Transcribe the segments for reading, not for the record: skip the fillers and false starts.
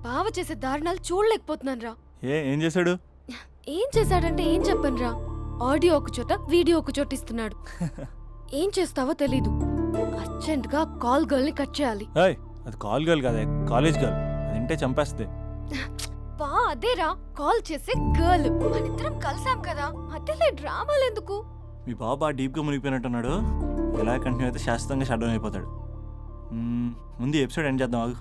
బావ చేసే దారుణాలు చూడలేకపోతున్నాను రా. ఏం చేశాడు? ఏం చేశాడంటే ఏం చెప్పను రా. ఆడియో ఒక చోట వీడియో ఒక చోట ఇస్తున్నాడు. ఏం చేస్తావో తెలీదు. అర్జెంట్ గా కాల్ గర్ల్ ని కట్ చేయాలి. అది కాల్ గర్ల్ కాదే, కాలేజ్ గర్ల్. అది వింటే చంపేస్తుంది. బా అదేరా కాల్ చేసే గర్ల్. మనిద్దరం కలిసాం కదా, మధ్యలో డ్రామాలు ఎందుకు? మీ బాబు బాగా డీప్గా మునిగిపోయినట్టున్నాడు. ఎలా కంటిన్యూ అయితే శాశ్వతంగా షట్ డౌన్ అయిపోతాడు. ముందు ఎపిసోడ్ ఎండ్ చేద్దాం ఆగు.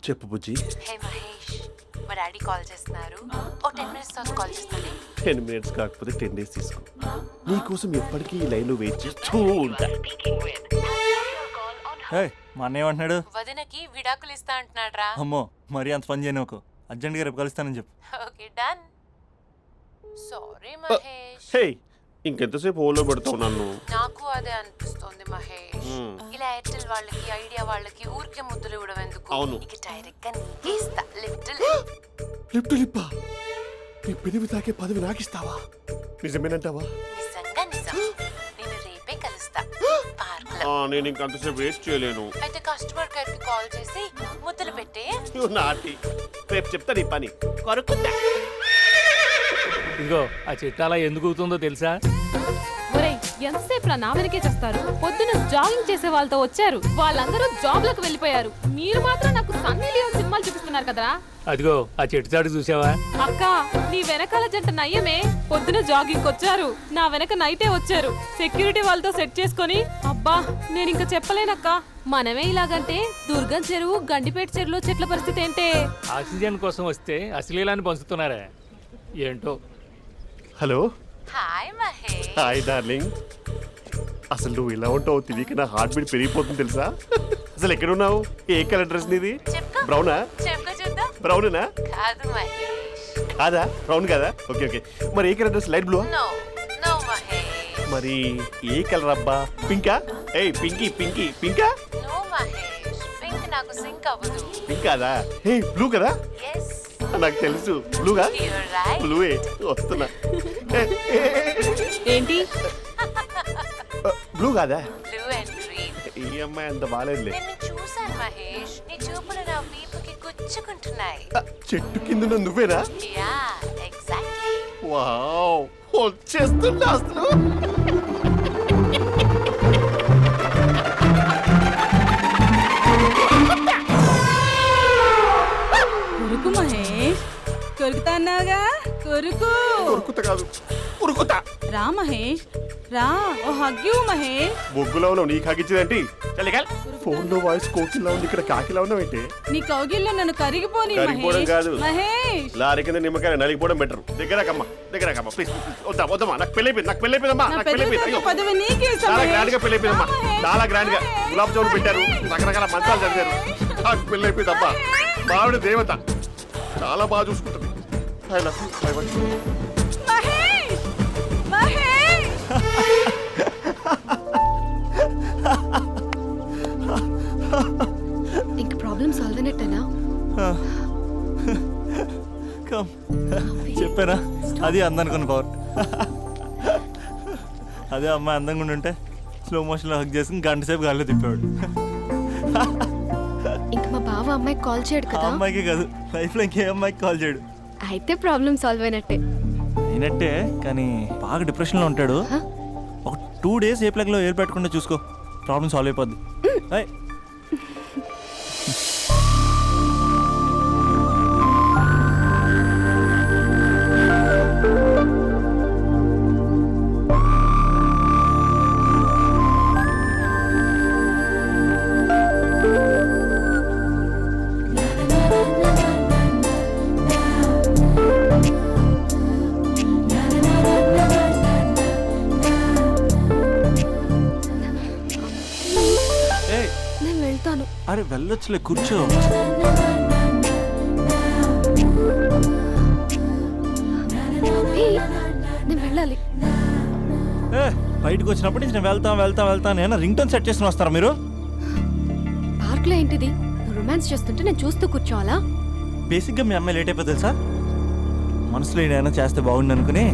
చెప్పు బుజ్జి. హే మహేష్, మా డాడీ కాల్ చేస్తున్నారు. ఓ 10 minutes తర్వాత కాల్ చేస్తాను. 10 minutes కాకపోతే 10 days తీసుకో. నీకోసం ఎప్పటికీ ఈ లైన్లో వెయిట్ చేస్తూ ఉంటా. మా అన్న ఏమంటున్నాడు? వదినకి విడాకులు ఇస్తా అంటున్నాడు రా. అమ్మో, మరీ అంత పని చేయను. ఒక అర్జెంట్గా రేపు కలుస్తానని చెప్పు. Okay done. సారీ మహేష్. హే, ఇంకెంతసేపు ఓలో పెడతావు నన్ను? నాకు అదే అనిపిస్తుంది మహేష్. ఇలా ఎయిర్టెల్ వాళ్ళకి, ఐడియా వాళ్ళకి ఊరికే ముద్దులు ఇవ్వడం ఎందుకు? అవును. ఇక డైరెక్ట్ గా నీకే ఇస్తా. లిప్ టు లిప్పా? నీ పెనివి తాకే పదవి నాకిస్తావా? నిజమేనంటావా? నిజంగా నిజం. నేను రేపే కలుస్తా పార్క్ లో. నేను ఇంకంతసేపు వెయిట్ చేయలేను. అయితే కస్టమర్ కేర్ కి కాల్ చేసి ముద్దులు పెట్టే. నాటి రేపు చెప్తా నీ పని. కొరుకుందా? ఇదిగో ఆ చెట్టు అలా ఎందుకు అవుతుందో తెలుసా? ఒరేయ్, ఎంతసేపు నా వెనకే చేస్తారు? పొద్దున జాగింగ్ చేసే వాళ్ళతో వచ్చారు, వాళ్ళందరూ జాబ్లకు వెళ్ళిపోయారు. మీరు మాత్రం నాకు సన్నీ లియోన్ సినిమాలు చూపిస్తున్నారు కదరా. అదిగో ఆ చెట్టు చాటు చూసావా? అక్క, నీ వెనకాల జంట నయ్యమే. పొద్దున జాగింగ్ వచ్చారు, నా వెనక నైటే వచ్చారు. సెక్యూరిటీ వాళ్ళతో సెట్ చేసుకొని, అబ్బా నేను ఇంకా చెప్పలేనక్క. మనమే ఇలాగంటే దుర్గం చెరువు, గండిపేట చెరువులో చెట్ల పరిస్థితి ఏంటే? ఆక్సిజన్ కోసం వస్తే అశ్లీలాన్ని పంచుతున్నారా ఏంటో. Hello. Hi Mahesh. Hi darling. అసలు నువ్వు ఇలా ఉంటావు తిరిగి నా హార్ట్ బీట్ పెరిగిపోతుంది తెలుసా? అసలు ఎక్కడున్నావు? ఏ కలర్ డ్రెస్ నీది? బ్రౌనా? చెప్పుకో చూద్దాం. బ్రౌనేనా? కాదు మహేష్. కాదా? బ్రౌన్ కదా? Okay okay. మరి ఏ colour dress? Light blue? No no Mahesh. మరి ఏ కలర్ అబ్బా? పింకా? ఏయ్ పింకీ పింకీ పింకా? నో మహేష్, పింక్ నాకు సింక్ అవ్వదు. పింక్ కాదా? ఏ బ్లూ కదా? yes నాకు తెలుసు. బ్లూగా? you're right. బ్లూవే వస్తున్నా. ఏంటి బ్లూ కాదా? blue and green. ఈ అమ్మాయి అంత బాగాలేదులే. నిన్ను చూశాను మహేష్, నీ చూపులు నా వీపుకి గుచ్చుకుంటున్నాయి. చెట్టు కింద నువ్వేనా? Yeah exactly. వావ్, వచ్చేస్తున్నా అసలు. కొరుకు మహేష్, కొరుకుతా అన్నావుగా, కొరుకు. ఉరుకుతా కాదు, ఉరుకుతా. రా మహేష్, రా. ఓ హగ్గు మహేష్. బొగ్గులో ఉన్నావు, నీకు హగించిందేంటి? ఫోన్ లో వాయిస్ కోకిలా ఉంది, ఇక్కడ కాకిలా ఉన్నావు ఏంటి? నీ కౌగిల్లో నన్ను కరిగిపోని కరిగిపోవడం కాదు, మహేష్. లారీ కింద నిమ్మకాయ నలిగిపోవడం బెటర్. దగ్గరకమ్మా దగ్గరకమ్మా ప్లీజ్. వద్దమ్మా, నాకు పెళ్ళైపోయింది, నాకు పెళ్ళైపోయిందమ్మా, నాకు పెళ్ళైపోయింది. పదవి నీకే చాలా గ్రాండ్ గా పెళ్ళైపోయిందమ్మా, చాలా గ్రాండ్ గా. గులాబ్ జామున్ పెట్టారు, రకరకాల మంచాలు చదివారు. నాకు పెళ్ళైపోయిందమ్మా. మావిడ దేవత, చాలా బాగా చూసుకుంటుంది. I love you. I want you. Mahesh, Mahesh. ఇంక ప్రాబ్లం సాల్వ్ అయినట్టేనా? చెప్పానా, అది అందనుకున్న పవర్. అదే అమ్మాయి అందంగా ఉండుంటే స్లో మోషన్లో హక్ చేసుకుని గంట సేపు గాల్లో తిప్పేవాడు. ఇంక మా బావ అమ్మాయికి కాల్ చేయడు ఆ కదా? అమ్మాయికి కాదు, లైఫ్లో ఇంకే అమ్మాయికి కాల్ చేయడు. అయితే ప్రాబ్లం సాల్వ్ అయినట్టే. అయినట్టే, కానీ బాగా డిప్రెషన్లో ఉంటాడు. ఒక 2 days ఏ ప్లగ్లో ఎయిర్ పెట్టకుండా చూసుకో, ప్రాబ్లం సాల్వ్ అయిపోద్ది. నేను వెళ్తాను. అరే వెళ్ళొచ్చులే, కూర్చో. నేను వెళ్ళాలి. బయటకు వచ్చినప్పటి నుంచి నేను వెళ్తాను. ఏమన్నా రింగ్ టోన్ సెట్ చేసుకుని వస్తారా మీరు? పార్క్ లో ఏంటిది? రొమాన్స్ చేస్తుంటే నేను చూస్తూ కూర్చోవాలా? బేసిక్గా మీ అమ్మాయి లేట్ అయిపోతుంది సార్. మనసులో ఏదైనా చేస్తే బాగుండు అనుకుని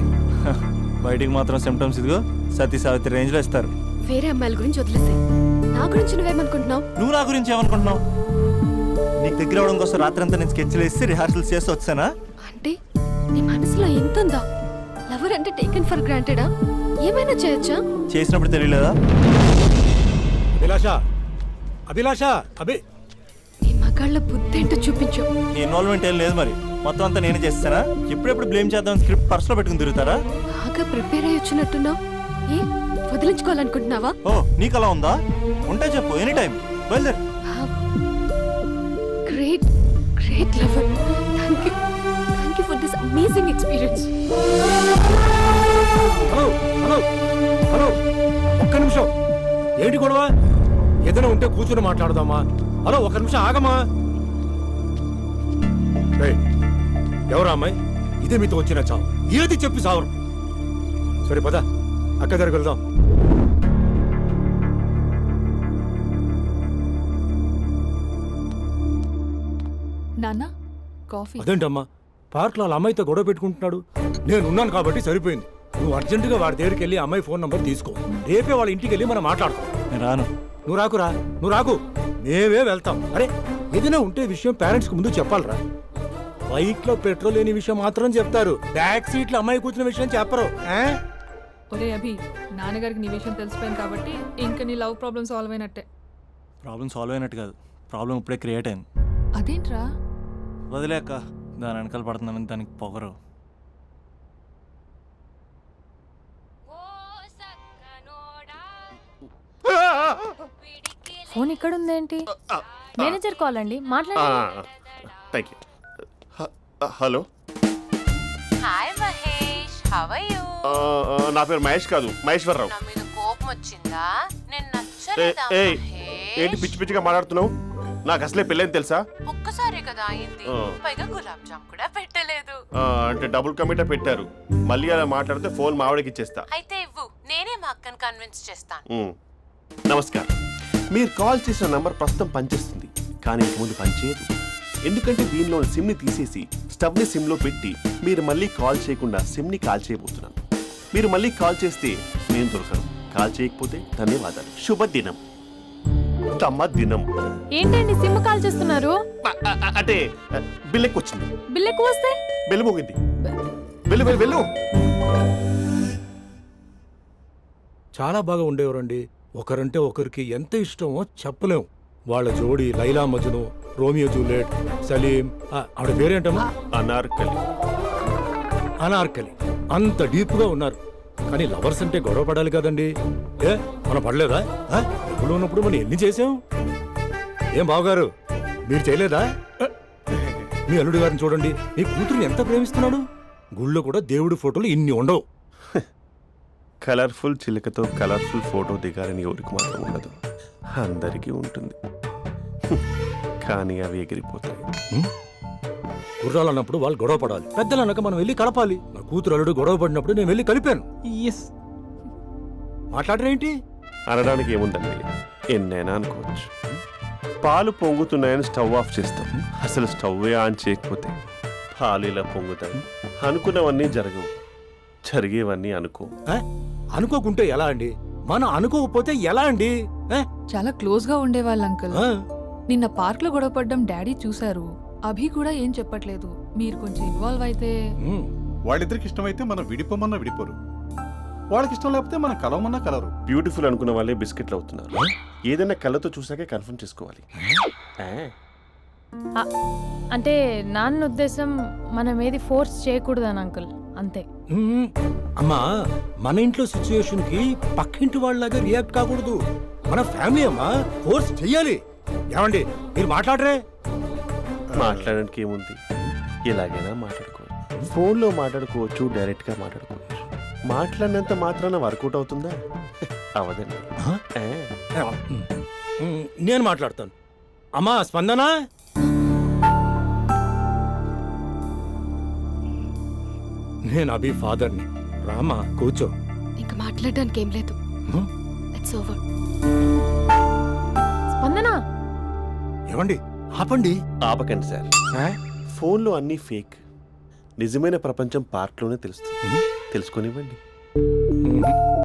బయటికి మాత్రం సిమ్టమ్స్ ఇదిగో సతీ సావిత్రి రేంజ్లో ఇస్తారు. వేరే అమ్మాయిల గురించి వదిలేసే. నా గురించి నువ్వేమనుకుంటున్నావు? నువ్వు నా గురించి ఏమనుకుంటున్నావు? నీకు దగ్గర అవడం కోసం రాత్రంతా నేను స్కెచ్లు వేసి రిహార్సల్స్ చేసి వచ్చానా? అంటే నీ మనసులో ఎంత ఉందా? లవర్ అంటే టేకెన్ ఫర్ గ్రాంటెడా? ఏమైనా చేయొచ్చా? చేసినప్పుడు తెలియలేదా? అభిలాష నీ మగాళ్ళ బుద్ధి ఏంటో చూపించు. నీ ఇన్వాల్వ్మెంట్ ఏం లేదు మరి. మొత్తం అంతా నేనే చేస్తానా? ఎప్పుడెప్పుడు బ్లేమ్ చేద్దాం స్క్రిప్ట్ పర్సులో పెట్టుకుని తిరుగుతారా? బాగా ప్రిపేర్ అయ్యి వచ్చినట్టున్నావు. ఏ వదిలించుకోవాలనుకుంటున్నావా? ఓ నీకు అలా ఉందా? ఉంటే చెప్పు, ఎనీ టైం బయలుదేరు. Great great lover. Thank you for this amazing experience. Hello hello hello, ఒక్క నిమిషం. ఏంటి గొడవ? ఏదైనా ఉంటే కూర్చొని మాట్లాడదామా? హలో, ఒక్క నిమిషం ఆగమా. ఎవరా అమ్మాయి? ఇదే మీతో వచ్చిన చావు. ఏది చెప్పి సావరు. సరే పద, అక్క దగ్గరికి వెళ్దాం. నాన్న కాఫీ. అదేంటమ్మా, పార్క్ లో వాళ్ళ అమ్మాయితో గొడవ పెట్టుకుంటున్నాడు. నేను ఉన్నాను కాబట్టి సరిపోయింది. నువ్వు అర్జెంటుగా వాడి దగ్గరికి వెళ్ళి అమ్మాయి ఫోన్ నంబర్ తీసుకో. రేపే వాళ్ళ ఇంటికి వెళ్ళి మనం మాట్లాడుకో. నేను రాను. నువ్వు రాకురా, నువ్వు రాకు, మేమే వెళ్తాం. అరే, ఏదైనా ఉంటే విషయం పేరెంట్స్ కి ముందు చెప్పాలరా. బైక్ లో పెట్రోల్ లేని విషయం మాత్రం చెప్తారు, బ్యాక్ సీట్ లో అమ్మాయి కూర్చున్న విషయం చెప్పరు. ఒరే అభి, నాన్నగారికి నీ విషయం తెలిసిపోయింది కాబట్టి ఇంకా నీ లవ్ ప్రాబ్లమ్ సాల్వ్ అయినట్టే. ప్రాబ్లం సాల్వ్ అయినట్టు కాదు, ప్రాబ్లం ఇప్పుడే క్రియేట్ అయింది. అదేంట్రా? వదిలేక దాని వెనకాల పడుతున్నానని దానికి పొగరు. ఫోన్ ఇక్కడ ఉందేంటి? మేనేజర్ కాల్ అండి, మాట్లాడండి. Thank you. Hello, hi Mahesh, how are you? నా పేరు మహేష్ కాదు, మహేశ్వరరావు. నా మీద కోపం వచ్చిందా? నేను ఏ- నచ్చలేదా ఏయ్, ఏంటి మహేష్? పిచ్చి పిచ్చిగా మాట్లాడుతున్నావు? నాకు అసలే పెళ్ళని తెలుసా? ఒక్కసారి కదా అయింది, ఆ. పైగా గులాబ్ జామ్ కూడా పెట్టలేదు. అంటే డబుల్ కమిటా పెట్టారు. మళ్ళీ అలా మాట్లాడితే ఫోన్ మా ఆవిడకి ఇచ్చేస్తా. అయితే ఇవ్వు, నేనే మా అక్కని కన్విన్స్ చేస్తాను. నమస్కారం. మీరు కాల్ చేసిన నంబర్ ప్రస్తుతం పనిచేస్తుంది, కానీ ఇంక ముందు పనిచేయదు. ఎందుకంటే దీనిలో సిమ్ని తీసేసి స్టవ్ని సిమ్లో పెట్టి మీరు మళ్ళీ కాల్ చేయకుండా సిమ్ని కాల్ చేయబోతున్నాను. మీరు మళ్ళీ కాల్ చేస్తే నేను దొరకను, కాల్ చేయకపోతే ధన్యవాదాలు. శుభదినం. తమ దినం. ఏంటండి సిమ్ కాల్ చేస్తున్నారు? అంటే బిల్ ఎక్కువ వచ్చింది. బిల్ ఎక్కువ వస్తే? బెల్లు మోగింది. వెళ్ళు వెళ్ళు వెళ్ళు. చాలా బాగా ఉండేవారండి. ఒకరంటే ఒకరికి ఎంత ఇష్టమో చెప్పలేం. వాళ్ళ జోడి లైలా మజ్ను, రోమియో జూలియట్, సలీం, ఆవిడ పేరేంటమ్మా? అనార్కలి. అనార్కలి. అంత డీప్ గా ఉన్నారు. కానీ లవర్స్ అంటే గొడవ పడాలి కదండి. ఏ మనం పడలేదా? ఎప్పుడు ఉన్నప్పుడు మనం ఎన్ని చేసాం? ఏం బావగారు, మీరు చేయలేదా? మీ అల్లుడి గారిని చూడండి, మీ కూతురుని ఎంత ప్రేమిస్తున్నాడు. గుళ్ళో కూడా దేవుడి ఫోటోలు ఇన్ని ఉండవు. కలర్ఫుల్ చిలుకతో కలర్ఫుల్ ఫోటో దిగాలని ఎవరికి మాత్రం ఉండదు, అందరికీ ఉంటుంది. కానీ అవి ఎగిరిపోతాయి. గుర్రాలు అన్నప్పుడు వాళ్ళు గొడవ పడాలి, పెద్దలు అన్నాక మనం వెళ్ళి కలపాలి. నా కూతురు అల్లుడు గొడవ పడినప్పుడు నేను వెళ్ళి కలిపాను. మాట్లాడరేంటి? అనడానికి ఏముందండి, ఎన్నైనా అనుకోవచ్చు. పాలు పొంగుతున్నాయని స్టవ్ ఆఫ్ చేస్తాం, అసలు స్టవ్ ఆన్ చేయకపోతే పాలు ఇలా పొంగుతాయి. అనుకున్నవన్నీ జరగవు, జరిగేవన్నీ అనుకో. అనుకోకుంటే ఎలా అండి? మనం అనుకోకపోతే ఎలా అండి? చాలా క్లోజ్ గా ఉండేవాళ్ళు అంకుల్. నిన్న పార్క్ లో గొడవపడ్డం డాడీ చూశారు. అభి కూడా ఏం చెప్పట్లేదు. మీరు కొంచెం ఇన్వాల్వ్ అయితే. వాళ్ళిద్దరికి ఇష్టమైతే మనం విడిపోమన్నా విడిపోరు, వాళ్ళకి ఇష్టం లేకపోతే మనం కలవమన్నా కలరు. బ్యూటిఫుల్ అనుకున్న వాళ్ళే బిస్కెట్లు అవుతున్నారు. ఏదైనా కళ్ళతో చూసాకే కన్ఫర్మ్ చేసుకోవాలి. అంటే నాన్న ఉద్దేశం మనం ఏది ఫోర్స్ చేయకూడదని అంకుల్, అంతే. అమ్మా, మన ఇంట్లో సిచ్యుయేషన్ కి పక్కింటి వాళ్ళలాగా రియాక్ట్ కాకూడదు. మన ఫ్యామిలీ అమ్మా, ఫోర్స్ చెయ్యాలి. ఏమండి మీరు మాట్లాడరే? మాట్లాడడానికి ఏముంది, ఎలాగైనా మాట్లాడుకోవచ్చు. ఫోన్లో మాట్లాడుకోవచ్చు, డైరెక్ట్గా మాట్లాడుకోవచ్చు. మాట్లాడినంత మాత్రాన వర్కౌట్ అవుతుందా? అవదండి. నేను మాట్లాడతాను. అమ్మా స్పందన, నేను అభి ఫాదర్ని. రామా కూర్చో. ఇంకా మాట్లాడడానికి ఏం లేదు. It's over. స్పందన, ఏమండి ఆపండి. ఆపకండి సార్. ఫోన్లో అన్నీ ఫేక్, నిజమైన ప్రపంచం పార్ట్లోనే తెలుస్తుంది. తెలుసుకొనివ్వండి.